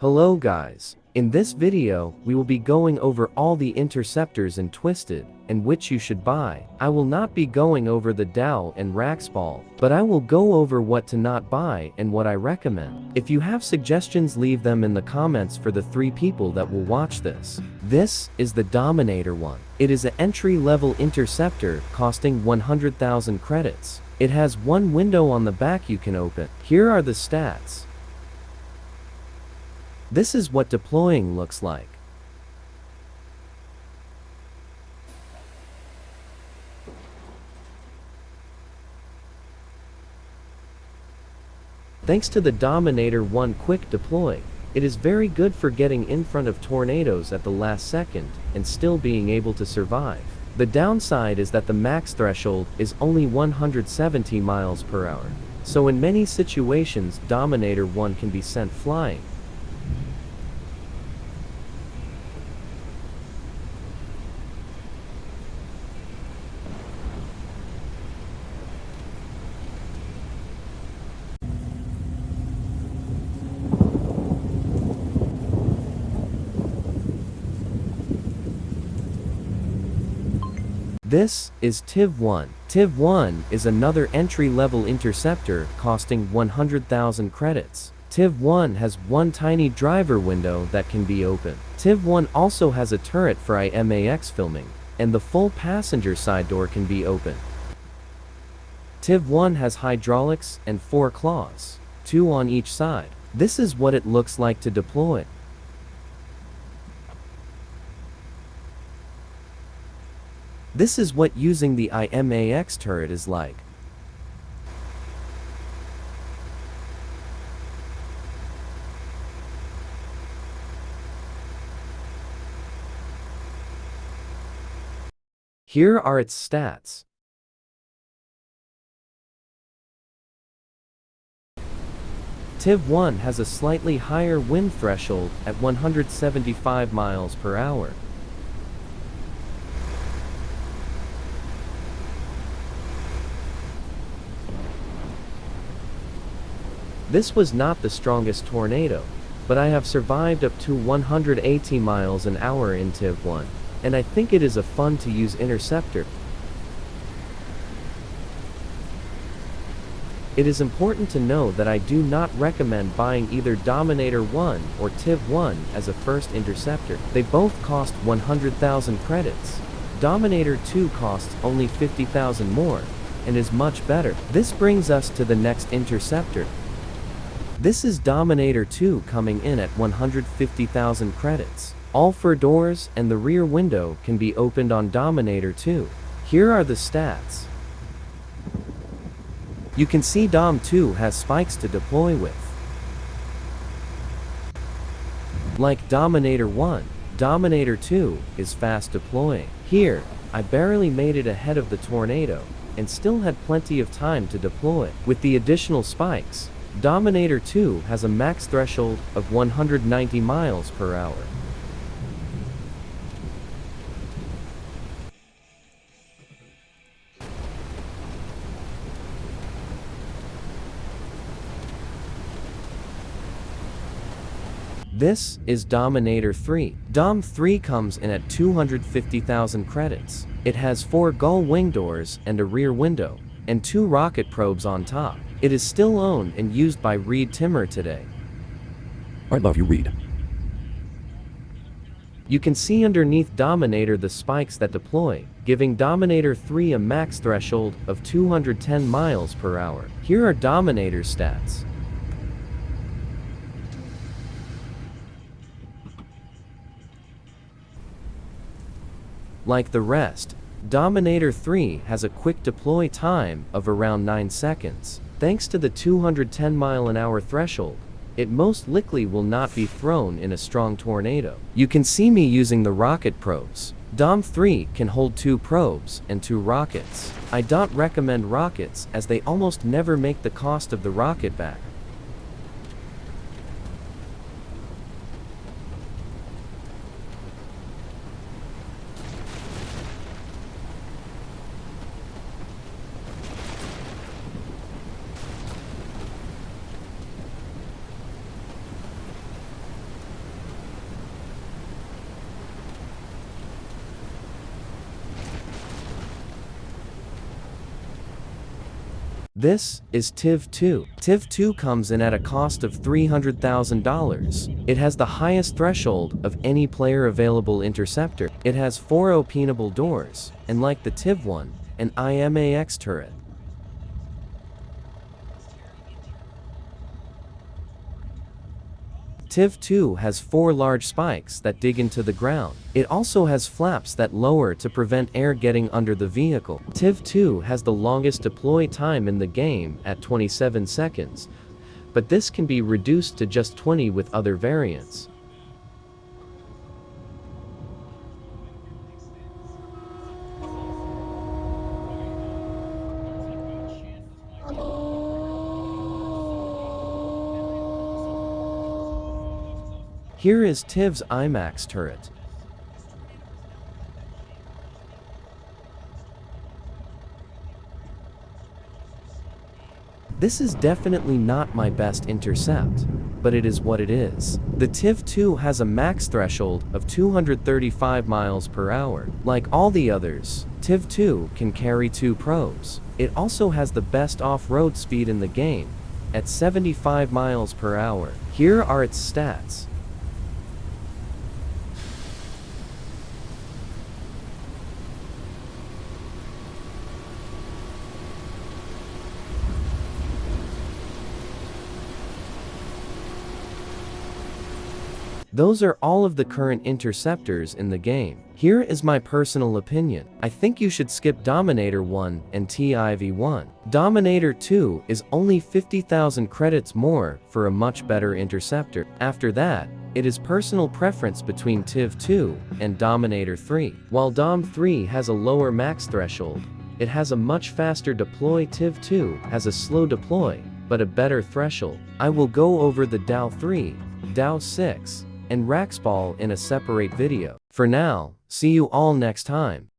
Hello guys. In this video, we will be going over all the interceptors in Twisted, and which you should buy. I will not be going over the Dow and Raxball, but I will go over what to not buy and what I recommend. If you have suggestions, leave them in the comments for the 3 people that will watch this. This is the Dominator one. It is an entry-level interceptor costing 100,000 credits. It has one window on the back you can open. Here are the stats. This is what deploying looks like. Thanks to the Dominator 1 quick deploy, it is very good for getting in front of tornadoes at the last second and still being able to survive. The downside is that the max threshold is only 170 miles per hour. So in many situations, Dominator 1 can be sent flying. This is TV-1. TV-1 is another entry-level interceptor costing 100,000 credits. TV-1 has one tiny driver window that can be opened. TV-1 also has a turret for IMAX filming, and the full passenger side door can be opened. TV-1 has hydraulics and 4 claws, 2 on each side. This is what it looks like to deploy. This is what using the IMAX turret is like. Here are its stats. TV-1 has a slightly higher wind threshold at 175 miles per hour. This was not the strongest tornado, but I have survived up to 180 miles an hour in TV-1, and I think it is a fun to use interceptor. It is important to know that I do not recommend buying either Dominator 1 or TV-1 as a first interceptor. They both cost 100,000 credits. Dominator 2 costs only 50,000 more, and is much better. This brings us to the next interceptor. This is Dominator 2 coming in at 150,000 credits. All 4 doors and the rear window can be opened on Dominator 2. Here are the stats. You can see Dom 2 has spikes to deploy with. Like Dominator 1, Dominator 2 is fast deploying. Here, I barely made it ahead of the tornado, and still had plenty of time to deploy. With the additional spikes, Dominator 2 has a max threshold of 190 miles per hour. This is Dominator 3. Dom 3 comes in at 250,000 credits. It has 4 gull wing doors and a rear window, and 2 rocket probes on top. It is still owned and used by Reed Timmer today. I love you, Reed. You can see underneath Dominator the spikes that deploy, giving Dominator 3 a max threshold of 210 miles per hour. Here are Dominator's stats. Like the rest, Dominator 3 has a quick deploy time of around 9 seconds. Thanks to the 210 mile/hour threshold, it most likely will not be thrown in a strong tornado. You can see me using the rocket probes. Dom 3 can hold 2 probes and 2 rockets. I don't recommend rockets as they almost never make the cost of the rocket back. This is TIV2. TIV2 comes in at a cost of $300,000. It has the highest threshold of any player available Interceptor. It has 4 openable doors, and like the TIV1, an IMAX turret. TIV2 has 4 large spikes that dig into the ground. It also has flaps that lower to prevent air getting under the vehicle. TIV2 has the longest deploy time in the game at 27 seconds, but this can be reduced to just 20 with other variants. Here is TIV's IMAX turret. This is definitely not my best intercept, but it is what it is. The TIV2 has a max threshold of 235 miles per hour. Like all the others, TIV2 can carry 2 pros. It also has the best off-road speed in the game, at 75 miles per hour. Here are its stats. Those are all of the current interceptors in the game. Here is my personal opinion. I think you should skip Dominator 1 and TIV1. Dominator 2 is only 50,000 credits more for a much better interceptor. After that, it is personal preference between TIV2 and Dominator 3. While Dom 3 has a lower max threshold, it has a much faster deploy. TIV2 has a slow deploy, but a better threshold. I will go over the DAO 3, DAO 6, and Raxball in a separate video. For now, see you all next time.